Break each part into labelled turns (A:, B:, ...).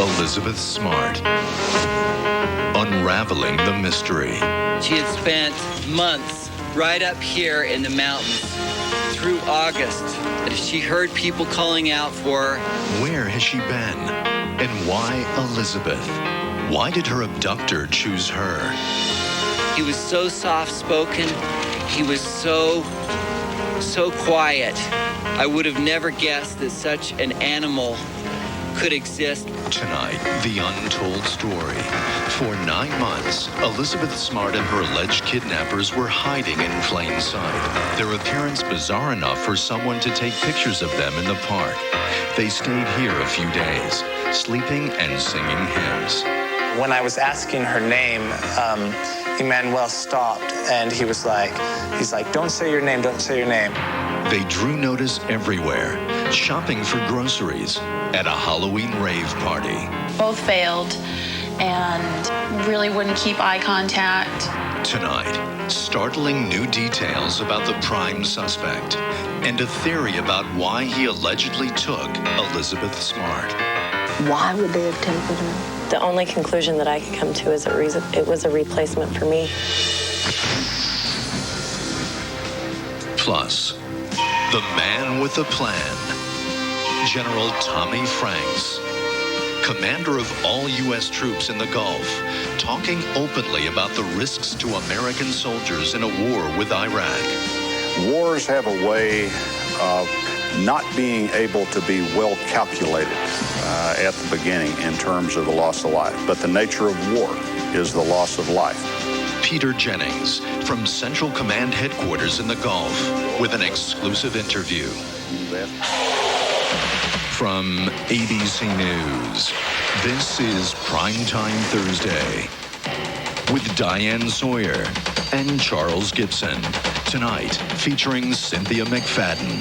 A: Elizabeth Smart. Unraveling the mystery.
B: She had spent months right up here in the mountains through August. And she heard people calling out for her.
A: Where has she been? And why Elizabeth? Why did her abductor choose her?
B: He was so soft-spoken. He was so quiet. I would have never guessed that such an animal could exist.
A: Tonight, the untold story. For 9 months, Elizabeth Smart and her alleged kidnappers were hiding in plain sight. Their appearance bizarre enough for someone to take pictures of them in the park. They stayed here a few days, sleeping and singing hymns.
C: When I was asking her name, Emmanuel stopped and he's like, don't say your name, don't say your name.
A: They drew notice everywhere, shopping for groceries, at a Halloween rave party.
D: Both failed and really wouldn't keep eye contact.
A: Tonight, startling new details about the prime suspect and a theory about why he allegedly took Elizabeth Smart.
E: Why would they have taken her?
F: The only conclusion that I could come to is it was a replacement for me.
A: Plus, the man with a plan, General Tommy Franks, commander of all U.S. troops in the Gulf, talking openly about the risks to American soldiers in a war with Iraq.
G: Wars have a way of not being able to be well calculated at the beginning in terms of the loss of life. But the nature of war is the loss of life.
A: Peter Jennings from Central Command Headquarters in the Gulf with an exclusive interview. From ABC News, this is Primetime Thursday with Diane Sawyer and Charles Gibson. Tonight, featuring Cynthia McFadden.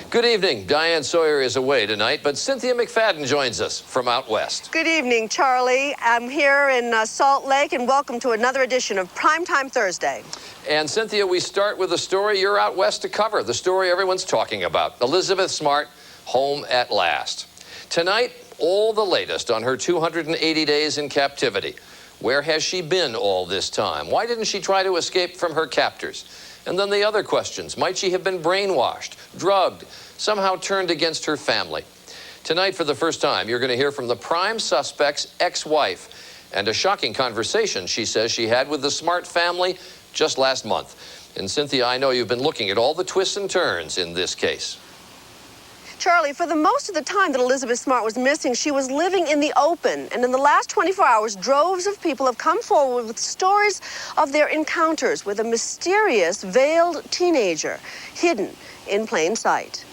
H: Good evening. Diane Sawyer is away tonight, but Cynthia McFadden joins us from out west.
I: Good evening, Charlie. I'm here in Salt Lake, and welcome to another edition of Primetime Thursday.
H: And Cynthia, we start with a story you're out west to cover, the story everyone's talking about. Elizabeth Smart, home at last. Tonight, all the latest on her 280 days in captivity. Where has she been all this time? Why didn't she try to escape from her captors? And then the other questions. Might she have been brainwashed, drugged, somehow turned against her family? Tonight, for the first time, you're going to hear from the prime suspect's ex-wife and a shocking conversation she says she had with the Smart family just last month. And Cynthia, I know you've been looking at all the twists and turns in this case.
I: Charlie, for the most of the time that Elizabeth Smart was missing, she was living in the open. And in the last 24 hours, droves of people have come forward with stories of their encounters with a mysterious, veiled teenager hidden in plain sight.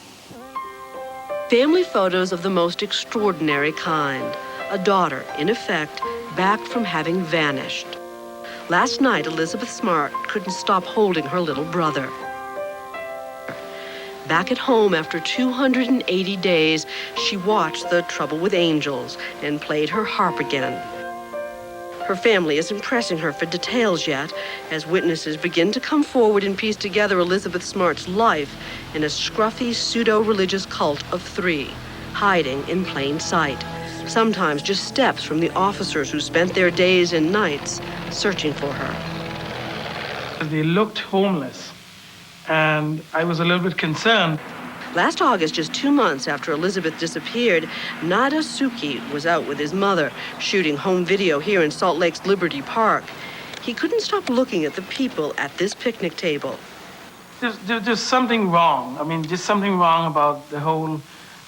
J: Family photos of the most extraordinary kind. A daughter, in effect, back from having vanished. Last night, Elizabeth Smart couldn't stop holding her little brother. Back at home after 280 days, she watched The Trouble with Angels and played her harp again. Her family isn't pressing her for details yet, as witnesses begin to come forward and piece together Elizabeth Smart's life in a scruffy pseudo-religious cult of 3, hiding in plain sight, sometimes just steps from the officers who spent their days and nights searching for her.
K: They looked homeless. And I was a little bit concerned.
J: Last August, just 2 months after Elizabeth disappeared, Nada Suki was out with his mother, shooting home video here in Salt Lake's Liberty Park. He couldn't stop looking at the people at this picnic table.
K: There's something wrong. I mean, just something wrong about the whole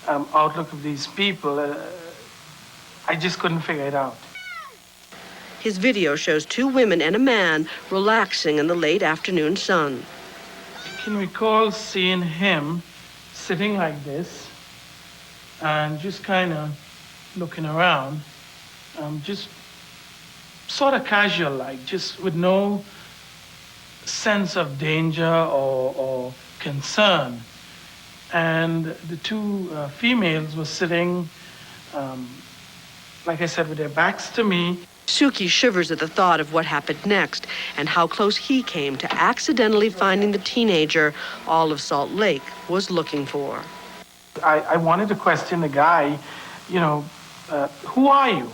K: outlook of these people. I just couldn't figure it out.
J: His video shows 2 women and a man relaxing in the late afternoon sun.
K: I can recall seeing him sitting like this and just kind of looking around, just sort of casual, like just with no sense of danger or concern. And the 2 females were sitting, like I said, with their backs to me.
J: Suki shivers at the thought of what happened next and how close he came to accidentally finding the teenager all of Salt Lake was looking for.
K: I wanted to question the guy, who are you?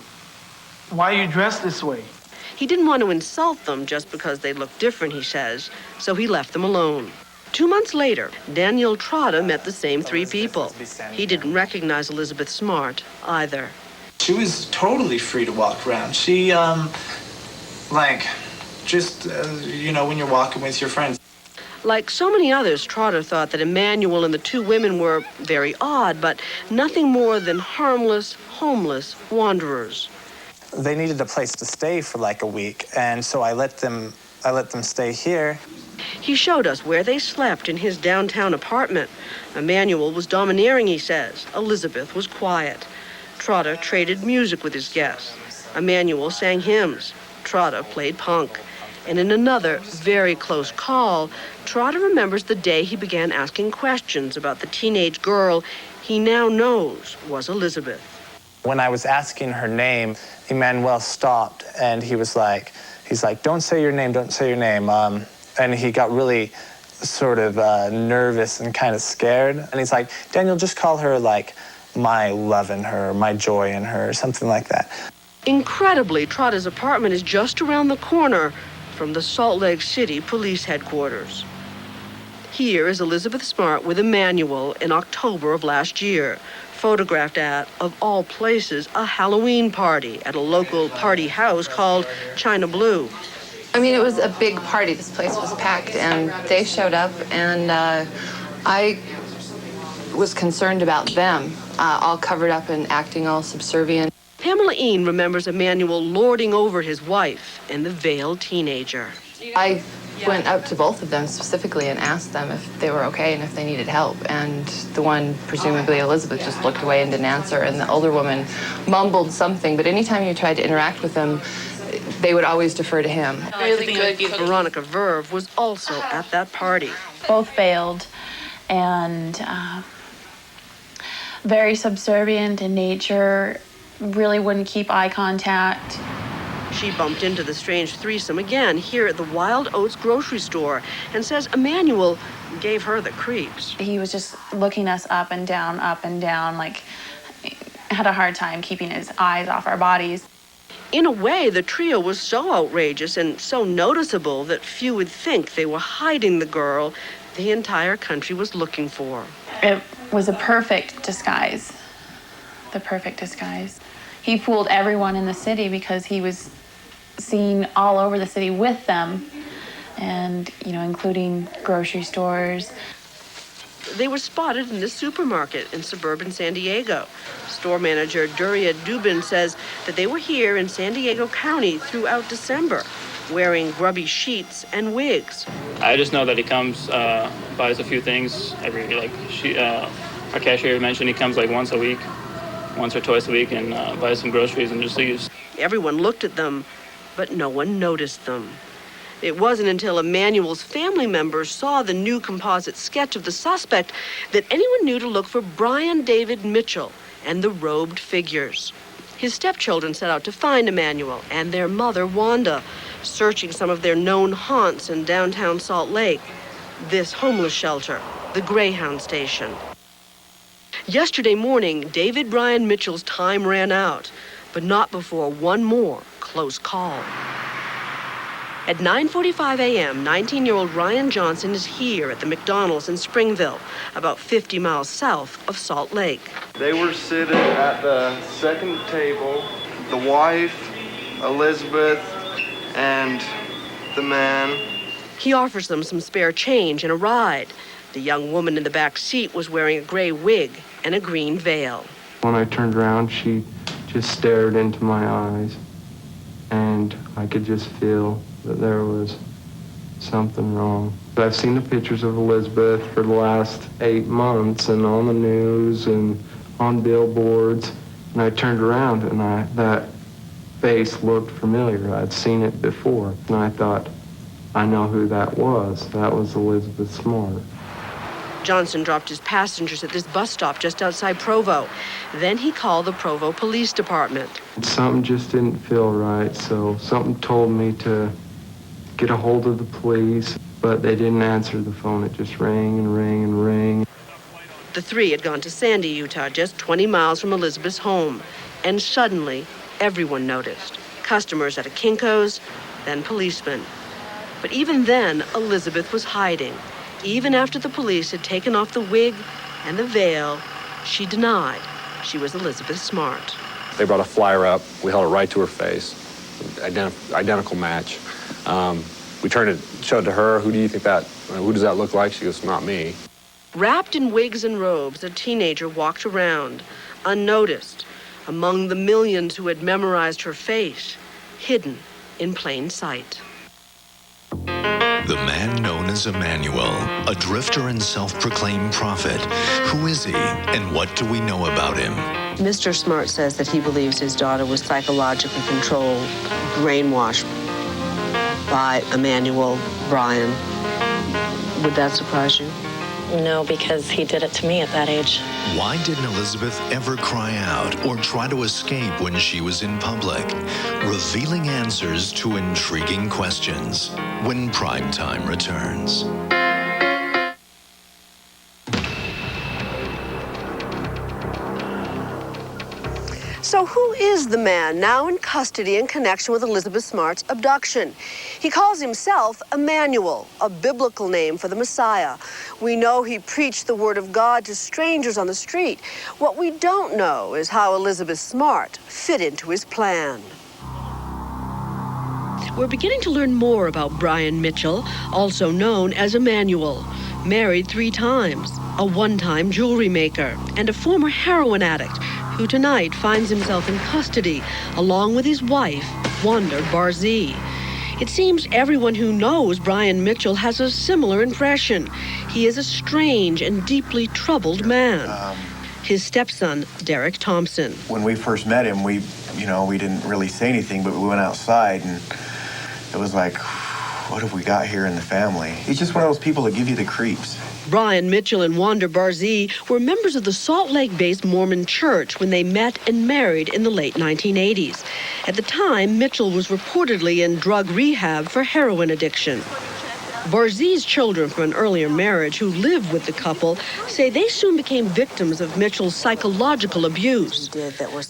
K: Why are you dressed this way?
J: He didn't want to insult them just because they looked different, he says, so he left them alone. 2 months later, Daniel Trotta met the same three people. He didn't recognize Elizabeth Smart either.
C: She was totally free to walk around. She, when you're walking with your friends.
J: Like so many others, Trotter thought that Emmanuel and the two women were very odd, but nothing more than harmless, homeless wanderers.
C: They needed a place to stay for like a week, and so I let them stay here.
J: He showed us where they slept in his downtown apartment. Emmanuel was domineering, he says. Elizabeth was quiet. Trotter traded music with his guests. Emmanuel sang hymns. Trotter played punk. And in another very close call, Trotter remembers the day he began asking questions about the teenage girl he now knows was Elizabeth.
C: When I was asking her name, Emmanuel stopped, and he's like, don't say your name, don't say your name. And he got really sort of nervous and kind of scared. And he's like, Daniel, just call her like my love in her, my joy in her, something like that.
J: Incredibly, Trotter's apartment is just around the corner from the Salt Lake City police headquarters. Here is Elizabeth Smart with Emmanuel in October of last year, photographed at, of all places, a Halloween party at a local party house called China Blue.
L: I mean, it was a big party. This place was packed, and they showed up, and I was concerned about them, all covered up and acting all subservient.
J: Pamela Ean remembers Emmanuel lording over his wife and the veiled teenager.
L: I went up to both of them specifically and asked them if they were okay and if they needed help. And the one, presumably Elizabeth, just looked away and didn't answer. And the older woman mumbled something. But anytime you tried to interact with them, they would always defer to him.
D: Really good.
J: Veronica Verve was also at that party.
D: Both veiled and very subservient in nature. Really wouldn't keep eye contact.
J: She bumped into the strange threesome again here at the Wild Oats grocery store and says Emmanuel gave her the creeps.
D: He was just looking us up and down, like had a hard time keeping his eyes off our bodies.
J: In a way, the trio was so outrageous and so noticeable that few would think they were hiding the girl the entire country was looking for.
D: It was a perfect disguise. The perfect disguise. He fooled everyone in the city because he was seen all over the city with them, and, including grocery stores.
J: They were spotted in the supermarket in suburban San Diego. Store manager Duria Dubin says that they were here in San Diego County throughout December, wearing grubby sheets and wigs.
M: I just know that he comes, buys a few things every, our cashier mentioned he comes like once or twice a week, and buys some groceries and just leaves.
J: Everyone looked at them, but no one noticed them. It wasn't until Emmanuel's family members saw the new composite sketch of the suspect that anyone knew to look for Brian David Mitchell and the robed figures. His stepchildren set out to find Emmanuel and their mother, Wanda, searching some of their known haunts in downtown Salt Lake. This homeless shelter, the Greyhound station. Yesterday morning, David Brian Mitchell's time ran out, but not before one more close call. At 9:45 a.m., 19-year-old Ryan Johnson is here at the McDonald's in Springville, about 50 miles south of Salt Lake.
N: They were sitting at the second table, the wife, Elizabeth, and the man.
J: He offers them some spare change and a ride. The young woman in the back seat was wearing a gray wig and a green veil.
O: When I turned around, she just stared into my eyes, and I could just feel that there was something wrong. I've seen the pictures of Elizabeth for the last 8 months and on the news and on billboards, and I turned around and that face looked familiar. I'd seen it before, and I thought, I know who that was. That was Elizabeth Smart.
J: Johnson dropped his passengers at this bus stop just outside Provo. Then he called the Provo Police Department.
O: Something just didn't feel right, so something told me to get a hold of the police, but they didn't answer the phone. It just rang and rang and rang.
J: The three had gone to Sandy, Utah, just 20 miles from Elizabeth's home. And suddenly, everyone noticed. Customers at a Kinko's, then policemen. But even then, Elizabeth was hiding. Even after the police had taken off the wig and the veil, she denied she was Elizabeth Smart.
P: They brought a flyer up. We held it right to her face. Identical match. We showed it to her. Who does that look like? She goes, not me.
J: Wrapped in wigs and robes, a teenager walked around, unnoticed, among the millions who had memorized her face, hidden in plain sight.
A: The man known as Emmanuel, a drifter and self-proclaimed prophet. Who is he, and what do we know about him?
J: Mr. Smart says that he believes his daughter was psychologically controlled, brainwashed by Emmanuel Brian. Would that surprise you?
F: No, because he did it to me at that age.
A: Why didn't Elizabeth ever cry out or try to escape when she was in public? Revealing answers to intriguing questions when Primetime returns.
I: So who is the man now in custody in connection with Elizabeth Smart's abduction? He calls himself Emmanuel, a biblical name for the Messiah. We know he preached the word of God to strangers on the street. What we don't know is how Elizabeth Smart fit into his plan.
J: We're beginning to learn more about Brian Mitchell, also known as Emmanuel. Married 3 times, a one-time jewelry maker, and a former heroin addict who tonight finds himself in custody along with his wife, Wanda Barzee. It seems everyone who knows Brian Mitchell has a similar impression. He is a strange and deeply troubled man. His stepson, Derek Thompson.
Q: When we first met him, we didn't really say anything, but we went outside and it was like, what have we got here in the family? He's just one of those people that give you the creeps.
J: Brian Mitchell and Wanda Barzee were members of the Salt Lake-based Mormon church when they met and married in the late 1980s. At the time, Mitchell was reportedly in drug rehab for heroin addiction. Barzee's children from an earlier marriage who lived with the couple say they soon became victims of Mitchell's psychological abuse.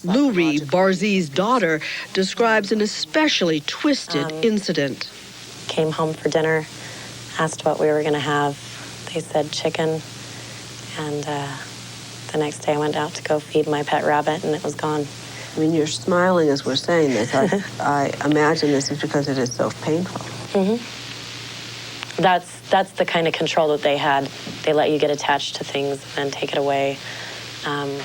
J: Luri, Barzee's daughter, describes an especially twisted incident.
F: Came home for dinner, asked what we were going to have. They said chicken, and the next day I went out to go feed my pet rabbit, and it was gone.
E: I mean, you're smiling as we're saying this. I imagine this is because it is so painful.
F: Mm-hmm. That's the kind of control that they had. They let you get attached to things and take it away.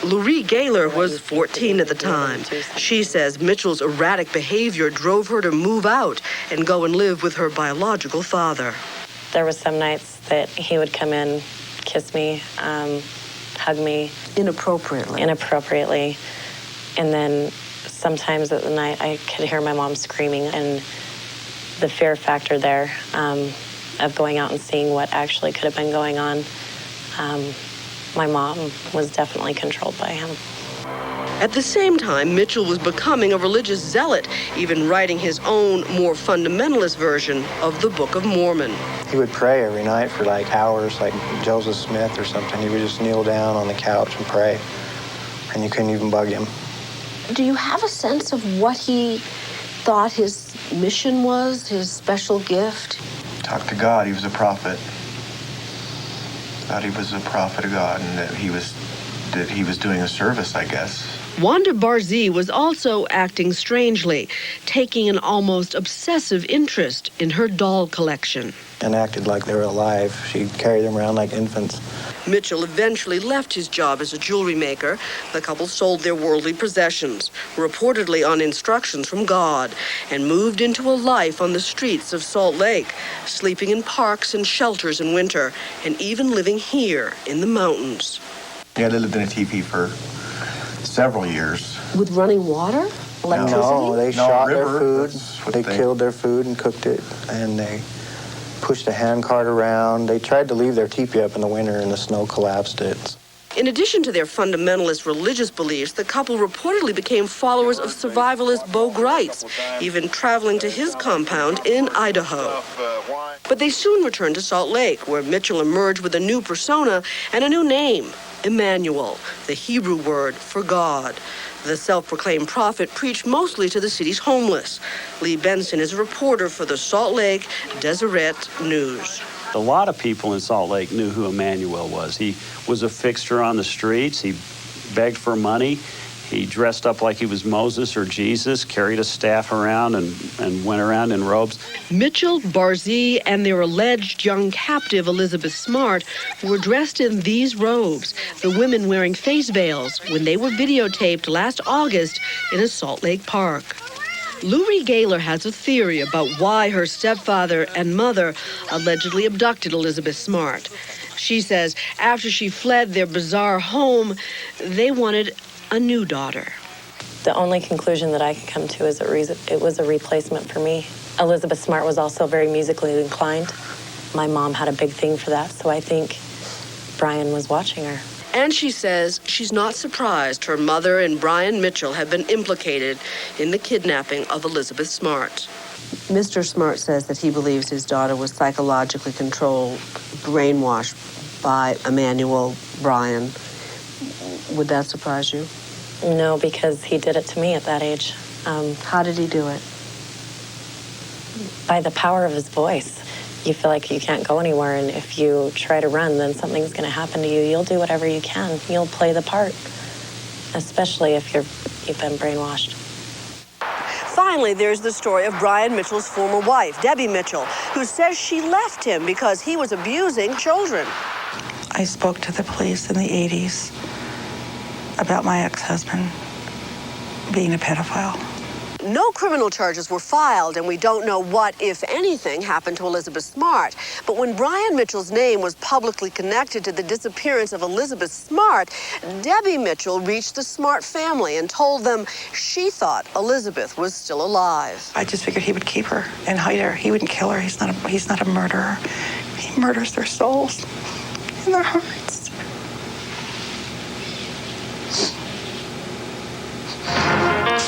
J: Luri Gaylor was 14 at the time. She says Mitchell's erratic behavior drove her to move out and go and live with her biological father.
F: There was some nights that he would come in, kiss me, hug me.
E: Inappropriately.
F: And then sometimes at the night I could hear my mom screaming, and the fear factor there of going out and seeing what actually could have been going on. My mom was definitely controlled by him.
J: At the same time, Mitchell was becoming a religious zealot, even writing his own, more fundamentalist version of the Book of Mormon.
C: He would pray every night for like hours, like Joseph Smith or something. He would just kneel down on the couch and pray, and you couldn't even bug him.
E: Do you have a sense of what he thought his mission was, his special gift?
Q: Talk to God. He was a prophet. Thought he was a prophet of God, and that he was doing a service, I guess.
J: Wanda Barzee was also acting strangely, taking an almost obsessive interest in her doll collection.
C: And acted like they were alive. She'd carry them around like infants.
J: Mitchell eventually left his job as a jewelry maker. The couple sold their worldly possessions, reportedly on instructions from God, and moved into a life on the streets of Salt Lake, sleeping in parks and shelters in winter, and even living here in the mountains.
Q: Yeah, they lived in a teepee for several years.
E: With running water? Electricity?
C: No, they shot
Q: river,
C: their food. They killed their food and cooked it, and they pushed a hand cart around. They tried to leave their teepee up in the winter, and the snow collapsed it.
J: In addition to their fundamentalist religious beliefs, the couple reportedly became followers of survivalist Bo Greitz, even traveling to his compound in Idaho. But they soon returned to Salt Lake, where Mitchell emerged with a new persona and a new name, Emmanuel, the Hebrew word for God. The self-proclaimed prophet preached mostly to the city's homeless. Lee Benson is a reporter for the Salt Lake Deseret News.
R: A lot of people in Salt Lake knew who Emmanuel was. He was a fixture on the streets. He begged for money. He dressed up like he was Moses or Jesus, carried a staff around and went around in robes.
J: Mitchell, Barzee, and their alleged young captive, Elizabeth Smart, were dressed in these robes, the women wearing face veils, when they were videotaped last August in a Salt Lake park. Lurie Gaylor has a theory about why her stepfather and mother allegedly abducted Elizabeth Smart. She says after she fled their bizarre home, they wanted a new daughter.
F: The only conclusion that I can come to is it was a replacement for me. Elizabeth Smart was also very musically inclined. My mom had a big thing for that, so I think Brian was watching her.
J: And she says she's not surprised her mother and Brian Mitchell have been implicated in the kidnapping of Elizabeth Smart. Mr. Smart says that he believes his daughter was psychologically controlled, brainwashed by Emmanuel Brian. Would that surprise you?
F: No, because he did it to me at that age.
J: How did he do it?
F: By the power of his voice. You feel like you can't go anywhere, and if you try to run, then something's going to happen to you. You'll do whatever you can. You'll play the part, especially if you've been brainwashed.
I: Finally, there's the story of Brian Mitchell's former wife, Debbie Mitchell, who says she left him because he was abusing children.
S: I spoke to the police in the 80s about my ex-husband being a pedophile.
I: No criminal charges were filed, and we don't know what, if anything, happened to Elizabeth Smart. But when Brian Mitchell's name was publicly connected to the disappearance of Elizabeth Smart, Debbie Mitchell reached the Smart family and told them she thought Elizabeth was still alive.
S: I just figured he would keep her and hide her. He wouldn't kill her. He's not a murderer. He murders their souls and their hearts.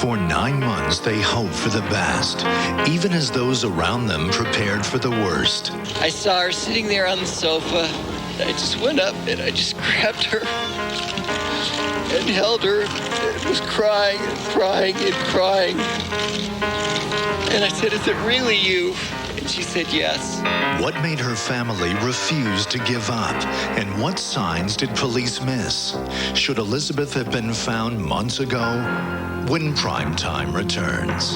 A: For 9 months, they hoped for the best, even as those around them prepared for the worst.
B: I saw her sitting there on the sofa. I just went up and I just grabbed her and held her and was crying and crying and crying. And I said, "Is it really you?" And she said yes.
A: What made her family refuse to give up? And what signs did police miss? Should Elizabeth have been found months ago? When Primetime returns.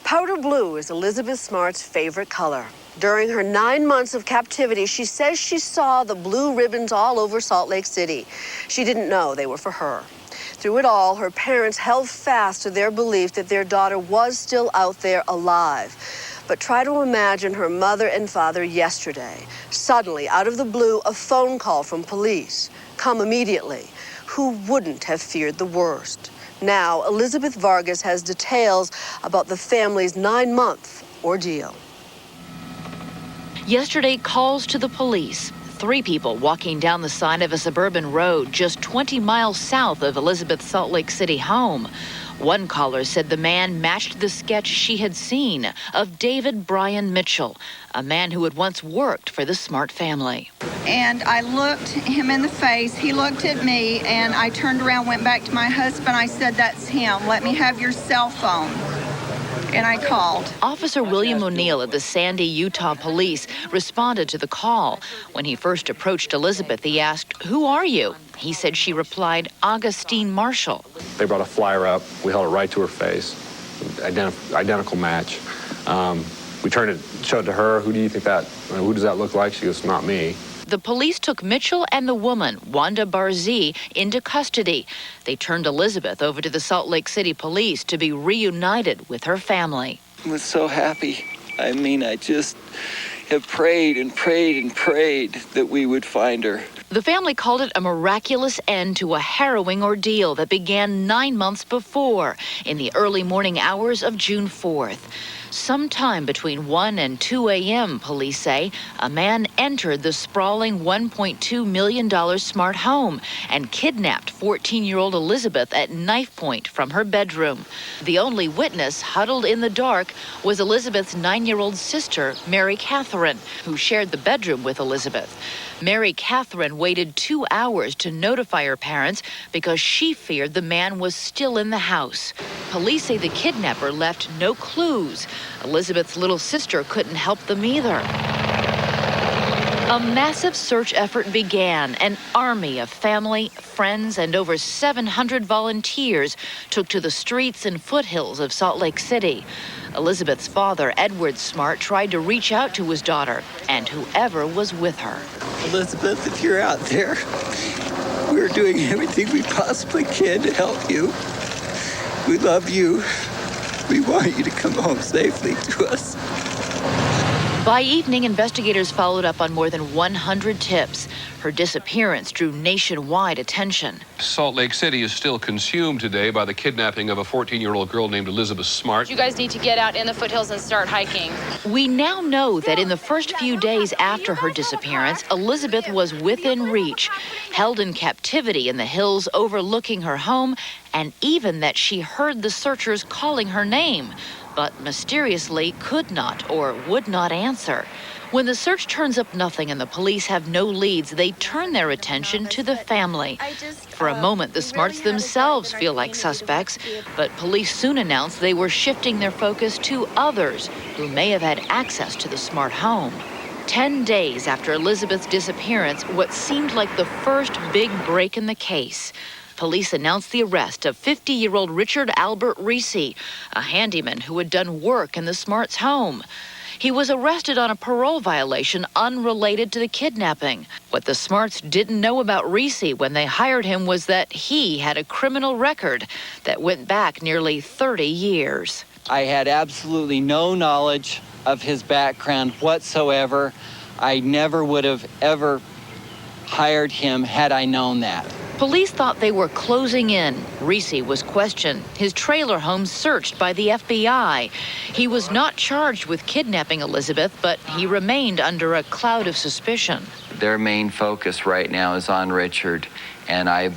I: Powder blue is Elizabeth Smart's favorite color. During her 9 months of captivity, she says she saw the blue ribbons all over Salt Lake City. She didn't know they were for her. Through it all, her parents held fast to their belief that their daughter was still out there alive. But try to imagine her mother and father yesterday. Suddenly, out of the blue, a phone call from police. Come immediately. Who wouldn't have feared the worst? Now, Elizabeth Vargas has details about the family's 9-month ordeal.
T: Yesterday, calls to the police. 3 people walking down the side of a suburban road just 20 miles south of Elizabeth's Salt Lake City home. One caller said the man matched the sketch she had seen of David Brian Mitchell, a man who had once worked for the Smart family.
U: And I looked him in the face, he looked at me, and I turned around, went back to my husband. I said, "That's him. Let me have your cell phone." And I called.
T: Officer William O'Neill of the Sandy, Utah Police responded to the call. When he first approached Elizabeth, he asked, "Who are you?" He said she replied, "Augustine Marshall."
P: They brought a flyer up. We held it right to her face. Identical match. We showed it to her. Who does that look like? She goes, "Not me."
T: The police took Mitchell and the woman, Wanda Barzee, into custody. They turned Elizabeth over to the Salt Lake City police to be reunited with her family.
B: I was so happy. I mean, I just have prayed and prayed and prayed that we would find her.
T: The family called it a miraculous end to a harrowing ordeal that began 9 months before, in the early morning hours of June 4th. Sometime between 1 and 2 a.m., police say, a man entered the sprawling $1.2 million smart home and kidnapped 14-year-old Elizabeth at knife point from her bedroom. The only witness huddled in the dark was Elizabeth's 9-year-old sister, Mary Catherine, who shared the bedroom with Elizabeth. Mary Catherine waited 2 hours to notify her parents because she feared the man was still in the house. Police say the kidnapper left no clues. Elizabeth's little sister couldn't help them either. A massive search effort began. An army of family, friends, and over 700 volunteers took to the streets and foothills of Salt Lake City. Elizabeth's father, Edward Smart, tried to reach out to his daughter and whoever was with her.
B: Elizabeth, if you're out there, we're doing everything we possibly can to help you. We love you. We want you to come home safely to us.
T: By evening, investigators followed up on more than 100 tips. Her disappearance drew nationwide attention.
G: Salt Lake City is still consumed today by the kidnapping of a 14-year-old girl named Elizabeth Smart.
V: You guys need to get out in the foothills and start hiking.
T: We now know that in the first few days after her disappearance, Elizabeth was within reach, held in captivity in the hills overlooking her home, and even that she heard the searchers calling her name, but mysteriously could not or would not answer. When the search turns up nothing and the police have no leads, they turn their attention to the family. For a moment, the Smarts themselves feel like suspects, but police soon announced they were shifting their focus to others who may have had access to the Smart home. 10 days after Elizabeth's disappearance, what seemed like the first big break in the case, police announced the arrest of 50-year-old Richard Albert Reese, a handyman who had done work in the Smarts' home. He was arrested on a parole violation unrelated to the kidnapping. What the Smarts didn't know about Reese when they hired him was that he had a criminal record that went back nearly 30 years.
B: I had absolutely no knowledge of his background whatsoever. I never would have ever hired him had I known that.
T: Police thought they were closing in. Reese was questioned, his trailer home searched by the FBI. He was not charged with kidnapping Elizabeth, but he remained under a cloud of suspicion.
W: Their main focus right now is on Richard, and I,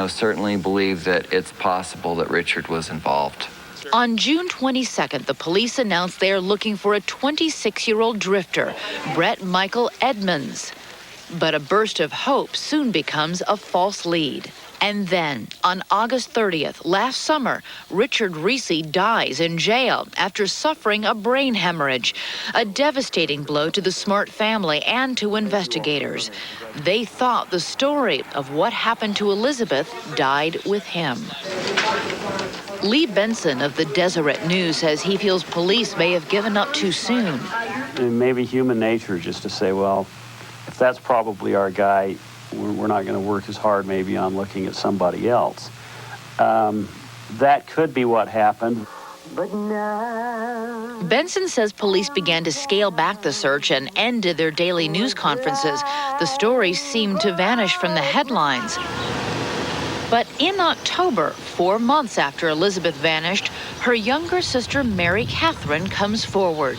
W: certainly believe that it's possible that Richard was involved.
T: On June 22nd, the police announced they are looking for a 26-year-old drifter, Brett Michael Edmonds. But a burst of hope soon becomes a false lead. And then, on August 30th, last summer, Richard Reese dies in jail after suffering a brain hemorrhage, a devastating blow to the Smart family and to investigators. They thought the story of what happened to Elizabeth died with him. Lee Benson of the Deseret News says he feels police may have given up too soon.
R: And maybe human nature just to say, well, if that's probably our guy, we're not going to work as hard maybe on looking at somebody else. That could be what happened.
T: Benson says police began to scale back the search and ended their daily news conferences. The stories seemed to vanish from the headlines. But in October, 4 months after Elizabeth vanished, her younger sister Mary Catherine comes forward.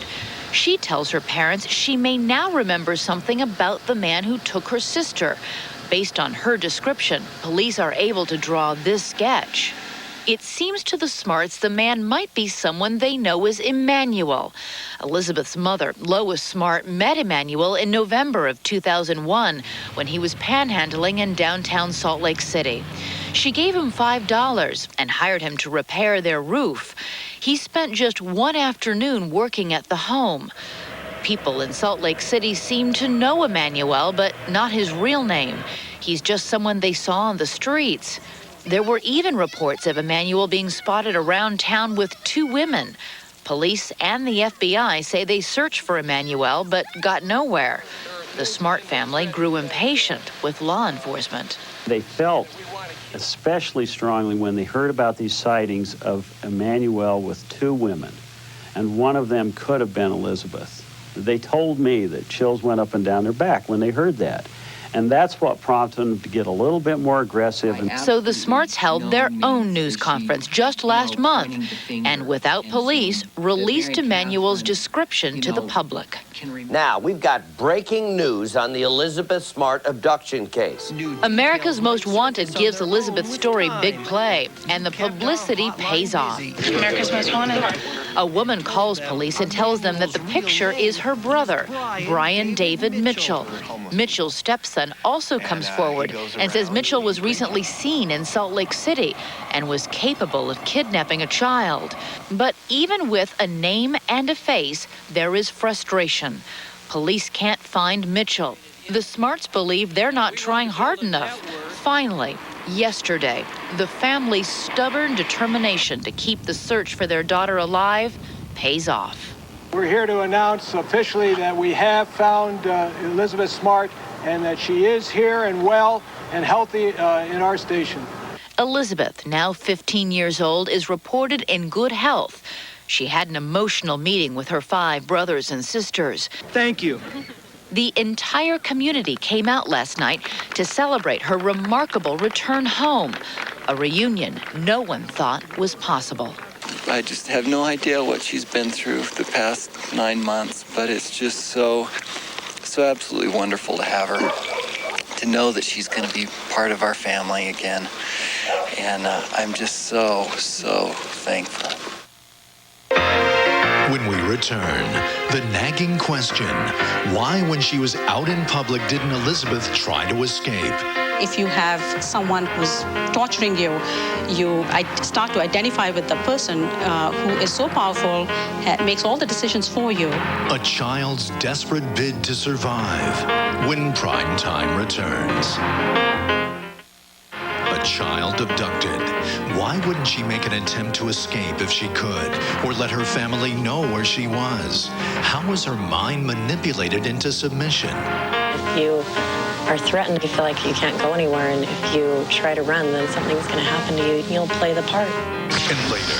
T: She tells her parents she may now remember something about the man who took her sister. Based on her description, police are able to draw this sketch. It seems to the Smarts the man might be someone they know as Emmanuel. Elizabeth's mother, Lois Smart, met Emmanuel in November of 2001 when he was panhandling in downtown Salt Lake City. She gave him $5 and hired him to repair their roof. He spent just one afternoon working at the home. People in Salt Lake City seem to know Emmanuel, but not his real name. He's just someone they saw on the streets. There were even reports of Emmanuel being spotted around town with 2 women. Police and the FBI say they searched for Emmanuel, but got nowhere. The Smart family grew impatient with law enforcement.
R: They felt especially strongly when they heard about these sightings of Emmanuel with 2 women, and one of them could have been Elizabeth. They told me that chills went up and down their back when they heard that. And that's what prompted them to get a little bit more aggressive.
T: So the Smarts held their own news conference just last month, and without police, released Emmanuel's description to the public.
H: Now, we've got breaking news on the Elizabeth Smart abduction case.
T: America's Most Wanted gives Elizabeth's story big play, and the publicity pays off.
D: America's Most Wanted.
T: A woman calls police and tells them that the picture is her brother, Brian David Mitchell. Mitchell's stepson also comes forward and says Mitchell was recently seen in Salt Lake City and was capable of kidnapping a child. But even with a name and a face, there is frustration. Police can't find Mitchell. The Smarts believe they're not trying hard enough. Finally, yesterday, the family's stubborn determination to keep the search for their daughter alive pays off.
K: We're here to announce officially that we have found Elizabeth Smart and that she is here and well and healthy in our station.
T: Elizabeth, now 15 years old, is reported in good health. She had an emotional meeting with her 5 brothers and sisters.
K: Thank you.
T: The entire community came out last night to celebrate her remarkable return home, a reunion no one thought was possible.
B: I just have no idea what she's been through the past 9 months, but it's just so absolutely wonderful to have her, to know that she's going to be part of our family again. And I'm just so thankful.
A: When we return, the nagging question, why when she was out in public didn't Elizabeth try to escape?
L: If you have someone who's torturing you, you start to identify with the person who is so powerful, makes all the decisions for you.
A: A child's desperate bid to survive when Primetime returns. A child abducted. Why wouldn't she make an attempt to escape if she could, or let her family know where she was? How was her mind manipulated into submission?
F: If you are threatened, you feel like you can't go anywhere, and if you try to run, then something's going to happen to you, and you'll play the part.
A: And later,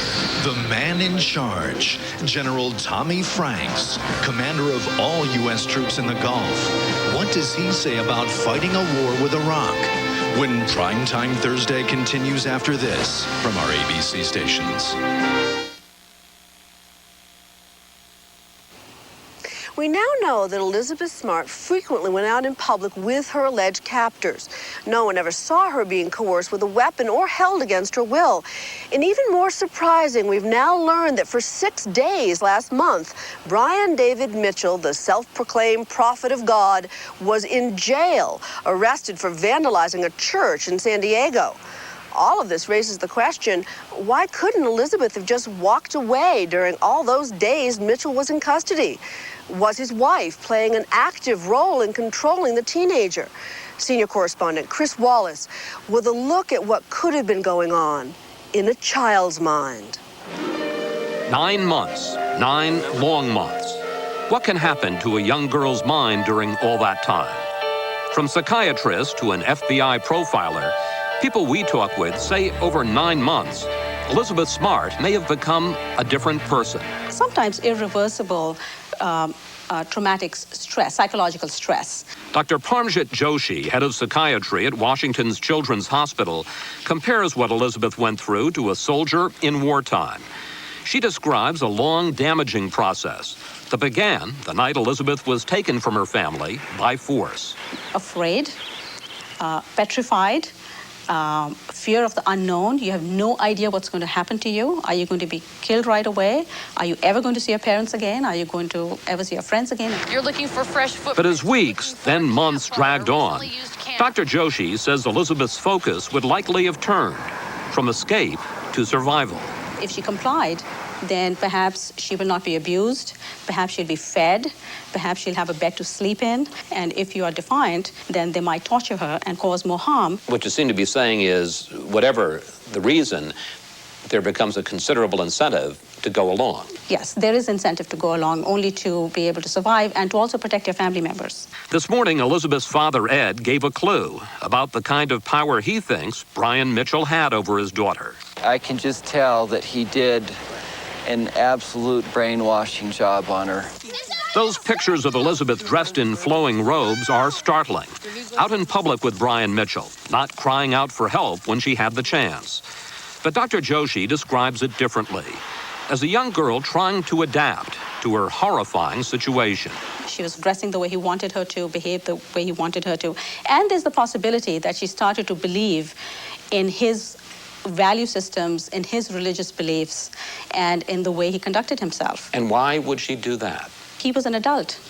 A: the man in charge, General Tommy Franks, commander of all U.S. troops in the Gulf. What does he say about fighting a war with Iraq? When Primetime Thursday continues after this from our ABC stations.
I: We now know that Elizabeth Smart frequently went out in public with her alleged captors. No one ever saw her being coerced with a weapon or held against her will. And even more surprising, we've now learned that for 6 days last month, Brian David Mitchell, the self-proclaimed prophet of God, was in jail, arrested for vandalizing a church in San Diego. All of this raises the question, why couldn't Elizabeth have just walked away during all those days Mitchell was in custody? Was his wife playing an active role in controlling the teenager? Senior correspondent Chris Wallace with a look at what could have been going on in a child's mind.
X: 9 months, 9 long months. What can happen to a young girl's mind during all that time? From psychiatrist to an FBI profiler, people we talk with say over 9 months, Elizabeth Smart may have become a different person.
L: Sometimes irreversible traumatic stress, psychological stress.
X: Dr. Parmjit Joshi, head of psychiatry at Washington's Children's Hospital, compares what Elizabeth went through to a soldier in wartime. She describes a long, damaging process that began the night Elizabeth was taken from her family by force.
L: Afraid, petrified, fear of the unknown. You have no idea what's going to happen to you. Are you going to be killed right away? Are you ever going to see your parents again? Are you going to ever see your friends again?
V: You're looking for fresh footprints.
X: But as weeks, then months dragged on, Dr. Joshi says Elizabeth's focus would likely have turned from escape to survival.
L: If she complied, then perhaps she will not be abused, perhaps she'll be fed, perhaps she'll have a bed to sleep in, and if you are defiant, then they might torture her and cause more harm.
Y: What you seem to be saying is, whatever the reason, there becomes a considerable incentive to go along.
L: Yes, there is incentive to go along, only to be able to survive and to also protect your family members.
X: This morning, Elizabeth's father, Ed, gave a clue about the kind of power he thinks Brian Mitchell had over his daughter.
W: I can just tell that he did an absolute brainwashing job on her.
X: Those pictures of Elizabeth dressed in flowing robes are startling. Out in public with Brian Mitchell, not crying out for help when she had the chance. But Dr. Joshi describes it differently, as a young girl trying to adapt to her horrifying situation.
L: She was dressing the way he wanted her to, behave the way he wanted her to. And there's the possibility that she started to believe in his value systems, in his religious beliefs, and in the way he conducted himself.
Y: And why would she do that?
L: He was an adult.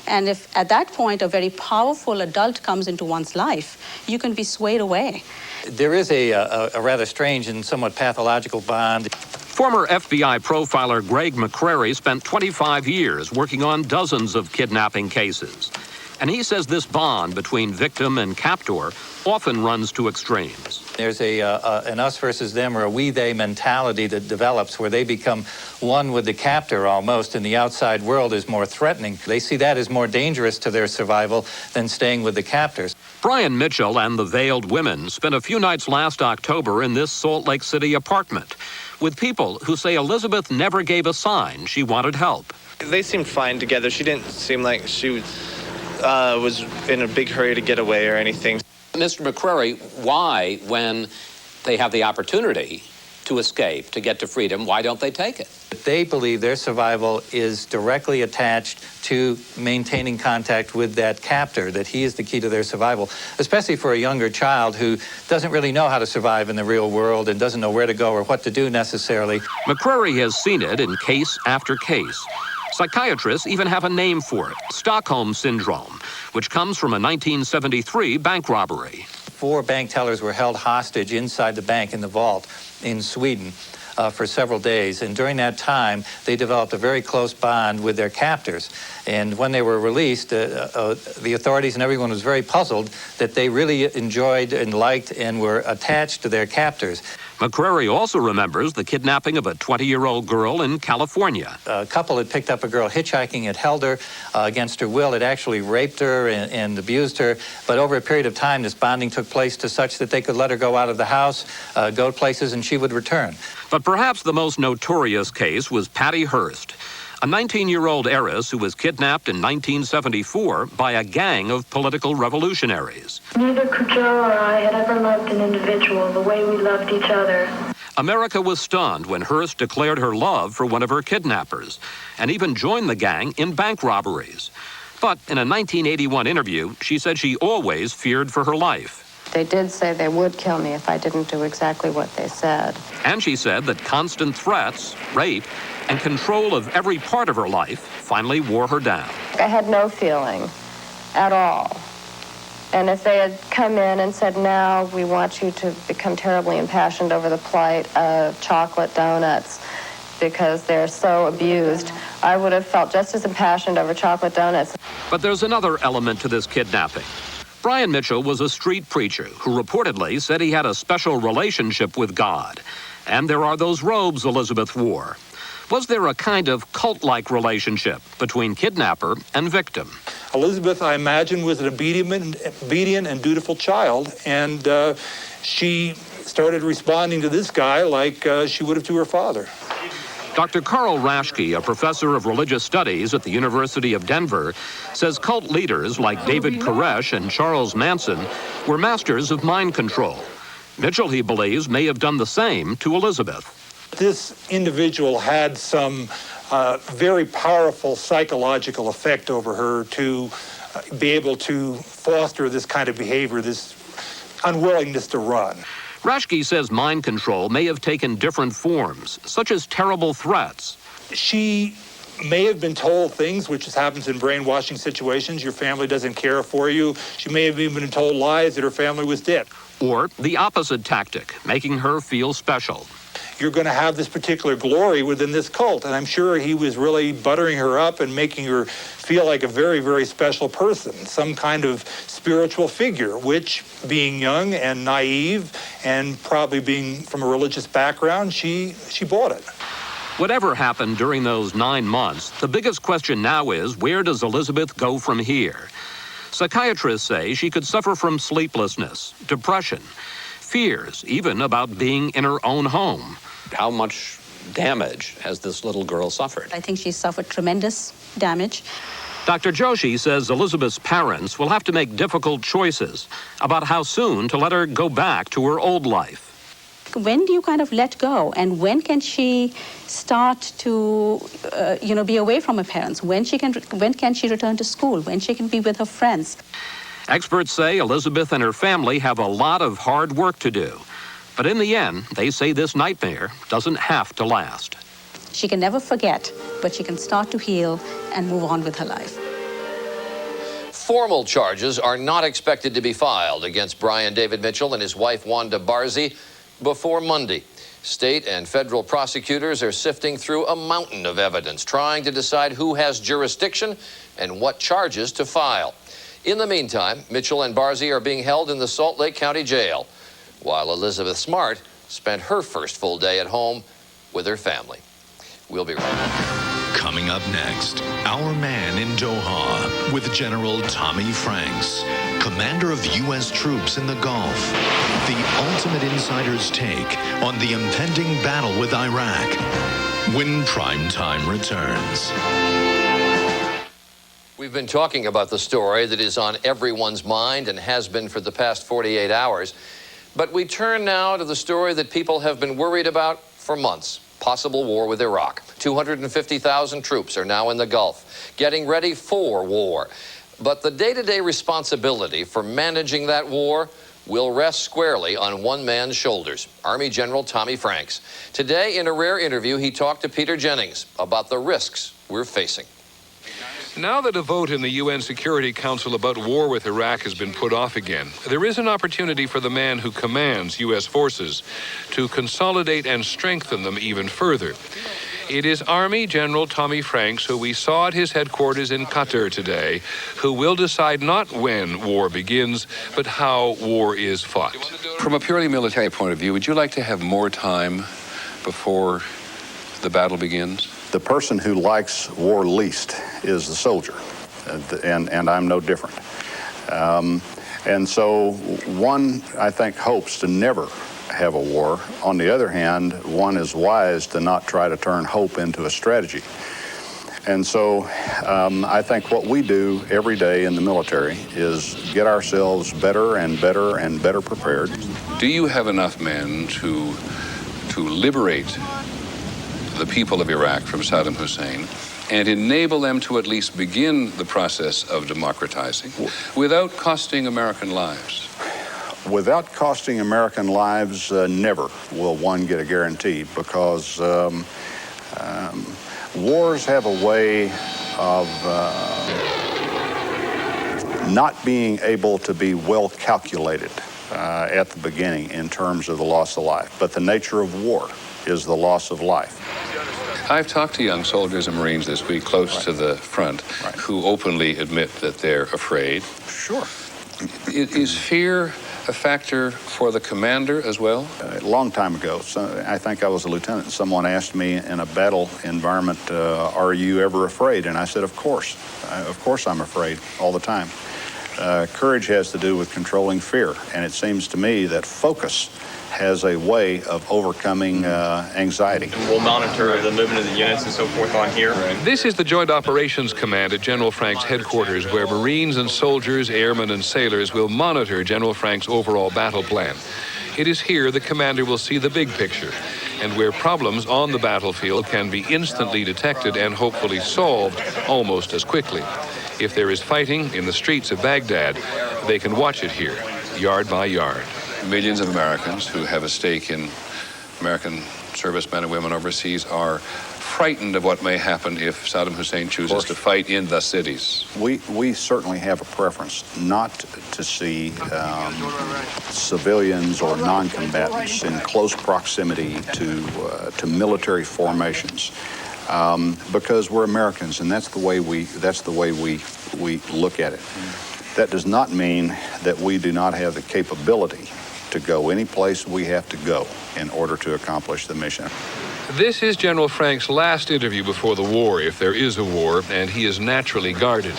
L: And if at that point a very powerful adult comes into one's life, you can be swayed away.
E: There is a rather strange and somewhat pathological bond.
X: Former FBI profiler Greg McCrary spent 25 years working on dozens of kidnapping cases. And he says this bond between victim and captor often runs to extremes.
E: There's an us versus them or a we-they mentality that develops where they become one with the captor almost, and the outside world is more threatening. They see that as more dangerous to their survival than staying with the captors.
X: Brian Mitchell and the veiled women spent a few nights last October in this Salt Lake City apartment with people who say Elizabeth never gave a sign she wanted help.
M: They seemed fine together. She didn't seem like she was in a big hurry to get away or anything.
Y: Mr. McCrary, why, when they have the opportunity to escape, to get to freedom, why don't they take it?
E: They believe their survival is directly attached to maintaining contact with that captor, that he is the key to their survival, especially for a younger child who doesn't really know how to survive in the real world and doesn't know where to go or what to do necessarily.
X: McCrary has seen it in case after case. Psychiatrists even have a name for it, Stockholm Syndrome, which comes from a 1973 bank robbery.
E: 4 bank tellers were held hostage inside the bank in the vault in Sweden for several days. And during that time, they developed a very close bond with their captors. And when they were released, the authorities and everyone was very puzzled that they really enjoyed and liked and were attached to their captors.
X: McCrary also remembers the kidnapping of a 20-year-old girl in California.
E: A couple had picked up a girl hitchhiking, had held her against her will, had actually raped her and abused her. But over a period of time, this bonding took place to such that they could let her go out of the house, go places, and she would return.
X: But perhaps the most notorious case was Patty Hearst, a 19-year-old heiress who was kidnapped in 1974 by a gang of political revolutionaries.
N: Neither Joe or I had ever loved an individual the way we loved each other.
X: America was stunned when Hearst declared her love for one of her kidnappers and even joined the gang in bank robberies. But in a 1981 interview, she said she always feared for her life.
N: They did say they would kill me if I didn't do exactly what they said.
X: And she said that constant threats, rape, and control of every part of her life finally wore her down.
N: I had no feeling at all. And if they had come in and said, now we want you to become terribly impassioned over the plight of chocolate donuts because they're so abused, I would have felt just as impassioned over chocolate donuts.
X: But there's another element to this kidnapping. Brian Mitchell was a street preacher who reportedly said he had a special relationship with God. And there are those robes Elizabeth wore. Was there a kind of cult-like relationship between kidnapper and victim?
O: Elizabeth, I imagine, was an obedient and dutiful child, and she started responding to this guy like she would have to her father.
X: Dr. Carl Raschke, a professor of religious studies at the University of Denver, says cult leaders like David Koresh and Charles Manson were masters of mind control. Mitchell, he believes, may have done the same to Elizabeth.
O: This individual had some very powerful psychological effect over her to be able to foster this kind of behavior, this unwillingness to run.
X: Raschke says mind control may have taken different forms, such as terrible threats.
O: She may have been told things, which happens in brainwashing situations. Your family doesn't care for you. She may have even been told lies that her family was dead.
X: Or the opposite tactic, making her feel special.
O: You're going to have this particular glory within this cult. And I'm sure he was really buttering her up and making her feel like a very, very special person, some kind of spiritual figure, which, being young and naive and probably being from a religious background, she bought it.
X: Whatever happened during those 9 months, the biggest question now is, where does Elizabeth go from here? Psychiatrists say she could suffer from sleeplessness, depression, fears, even about being in her own home.
Y: How much
X: damage has this little girl suffered?
L: I think she suffered tremendous damage.
X: Dr. Joshi says Elizabeth's parents will have to make difficult choices about how soon to let her go back to her old life.
L: When do you kind of let go, and when can she start to, be away from her parents? When can she return to school? When she can be with her friends?
X: Experts say Elizabeth and her family have a lot of hard work to do. But in the end, they say this nightmare doesn't have to last.
L: She can never forget, but she can start to heal and move on with her life.
C: Formal charges are not expected to be filed against Brian David Mitchell and his wife Wanda Barzee before Monday. State and federal prosecutors are sifting through a mountain of evidence, trying to decide who has jurisdiction and what charges to file. In the meantime, Mitchell and Barzee are being held in the Salt Lake County Jail, while Elizabeth Smart spent her first full day at home with her family. We'll be right back.
A: Coming up next, our man in Doha with General Tommy Franks, commander of U.S. troops in the Gulf. The ultimate insider's take on the impending battle with Iraq when Primetime returns.
C: We've been talking about the story that is on everyone's mind and has been for the past 48 hours. But we turn now to the story that people have been worried about for months. Possible war with Iraq. 250,000 troops are now in the Gulf, getting ready for war. But the day-to-day responsibility for managing that war will rest squarely on one man's shoulders, Army General Tommy Franks. Today, in a rare interview, he talked to Peter Jennings about the risks we're facing.
G: Now that a vote in the UN Security Council about war with Iraq has been put off again, there is an opportunity for the man who commands U.S. forces to consolidate and strengthen them even further. It is Army General Tommy Franks, who we saw at his headquarters in Qatar today, who will decide not when war begins, but how war is fought.
J: From a purely military point of view, would you like to have more time before the battle begins?
Q: The person who likes war least is the soldier, and I'm no different. And so one, I think, hopes to never have a war. On the other hand, one is wise to not try to turn hope into a strategy. And so I think what we do every day in the military is get ourselves better and better and better prepared.
J: Do you have enough men to liberate the people of Iraq from Saddam Hussein and enable them to at least begin the process of democratizing without costing American lives?
Q: Without costing American lives, never will one get a guarantee, because wars have a way of not being able to be well calculated at the beginning in terms of the loss of life. But the nature of war is the loss of life.
J: I've talked to young soldiers and Marines this week close to the front who openly admit that they're afraid.
Q: Sure.
J: Is fear a factor for the commander as well?
Q: A long time ago, I think I was a lieutenant, and someone asked me in a battle environment, are you ever afraid? And I said, of course. Of course I'm afraid all the time. Courage has to do with controlling fear, and it seems to me that focus has a way of overcoming anxiety.
S: We'll monitor the movement of the units and so forth on here.
G: This is the Joint Operations Command at General Franks' headquarters, where Marines and soldiers, airmen and sailors will monitor General Franks' overall battle plan. It is here the commander will see the big picture, and where problems on the battlefield can be instantly detected and hopefully solved almost as quickly. If there is fighting in the streets of Baghdad, they can watch it here, yard by yard.
J: Millions of Americans who have a stake in American servicemen and women overseas are frightened of what may happen if Saddam Hussein chooses to fight in the cities.
Q: We certainly have a preference not to see civilians or non-combatants in close proximity to military formations, because we're Americans, and that's the way we look at it. That does not mean that we do not have the capability to go any place we have to go in order to accomplish the mission.
G: This is General Franks' last interview before the war, if there is a war, and he is naturally guarded,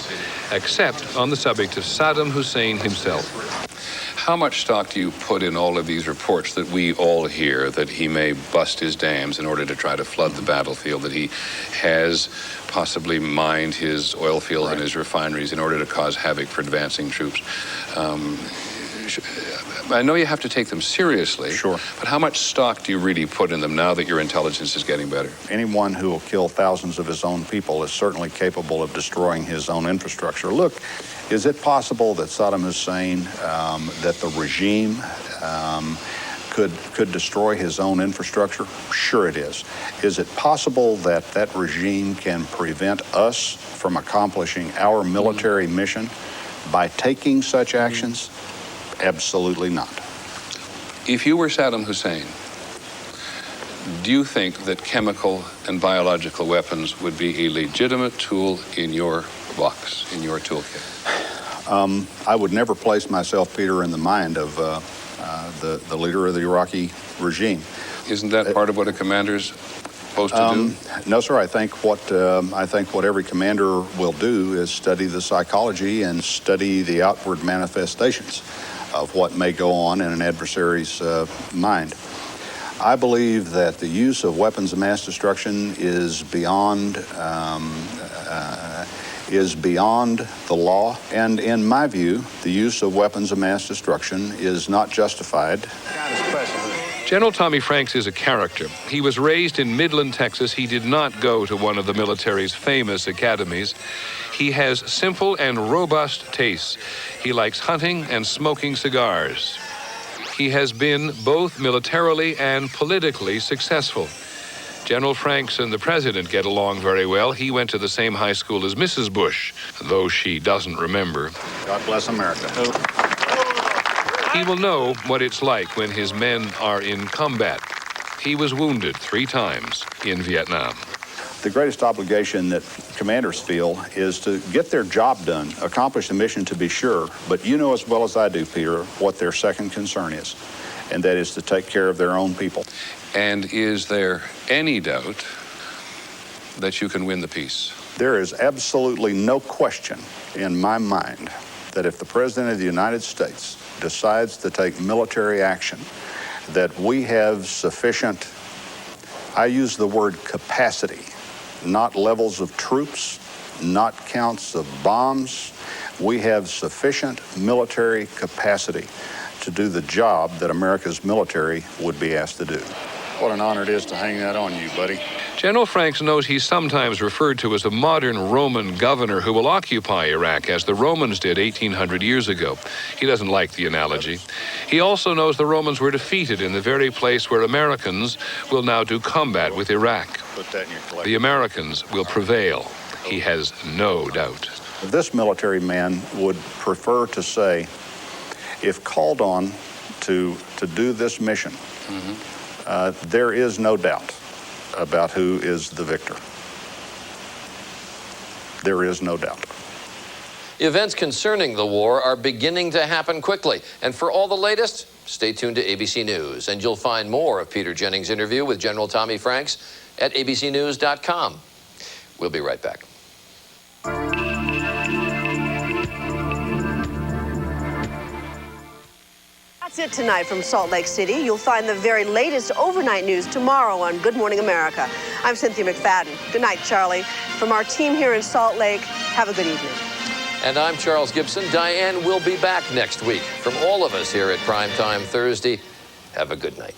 G: except on the subject of Saddam Hussein himself.
J: How much stock do you put in all of these reports that we all hear, that he may bust his dams in order to try to flood the battlefield, that he has possibly mined his oil fields and his refineries in order to cause havoc for advancing troops? I know you have to take them seriously,
Q: sure,
J: but how much stock do you really put in them now that your intelligence is getting better?
Q: Anyone who will kill thousands of his own people is certainly capable of destroying his own infrastructure. Look, is it possible that Saddam Hussein, that the regime could destroy his own infrastructure? Sure it is. Is it possible that that regime can prevent us from accomplishing our military mission by taking such actions? Absolutely not.
J: If you were Saddam Hussein, do you think that chemical and biological weapons would be a legitimate tool in your box, in your toolkit?
Q: I would never place myself, Peter, in the mind of the leader of the Iraqi regime.
J: Isn't that part of what a commander's supposed to do?
Q: No, sir. I think what every commander will do is study the psychology and study the outward manifestations of what may go on in an adversary's mind. I believe that the use of weapons of mass destruction is beyond the law, and in my view, the use of weapons of mass destruction is not justified.
G: General Tommy Franks is a character. He was raised in Midland, Texas. He did not go to one of the military's famous academies. He has simple and robust tastes. He likes hunting and smoking cigars. He has been both militarily and politically successful. General Franks and the president get along very well. He went to the same high school as Mrs. Bush, though she doesn't remember.
Q: God bless America.
G: He will know what it's like when his men are in combat. He was wounded 3 times in Vietnam.
Q: The greatest obligation that commanders feel is to get their job done, accomplish the mission to be sure, but you know as well as I do, Peter, what their second concern is, and that is to take care of their own people.
J: And is there any doubt that you can win the peace?
Q: There is absolutely no question in my mind that if the President of the United States decides to take military action, that we have sufficient, I use the word capacity, not levels of troops, not counts of bombs. We have sufficient military capacity to do the job that America's military would be asked to do. What an honor it is to hang that on you, buddy.
G: General Franks knows he's sometimes referred to as a modern Roman governor who will occupy Iraq as the Romans did 1,800 years ago. He doesn't like the analogy. He also knows the Romans were defeated in the very place where Americans will now do combat with Iraq.
Q: Put that in your collection.
G: The Americans will prevail. He has no doubt.
Q: This military man would prefer to say, if called on to do this mission, there is no doubt about who is the victor. There is no doubt.
C: Events concerning the war are beginning to happen quickly. And for all the latest, stay tuned to ABC News. And you'll find more of Peter Jennings' interview with General Tommy Franks at abcnews.com. We'll be right back.
I: That's it tonight from Salt Lake City. You'll find the very latest overnight news tomorrow on Good Morning America. I'm Cynthia McFadden. Good night, Charlie. From our team here in Salt Lake, have a good evening.
C: And I'm Charles Gibson. Diane will be back next week. From all of us here at Primetime Thursday, have a good night.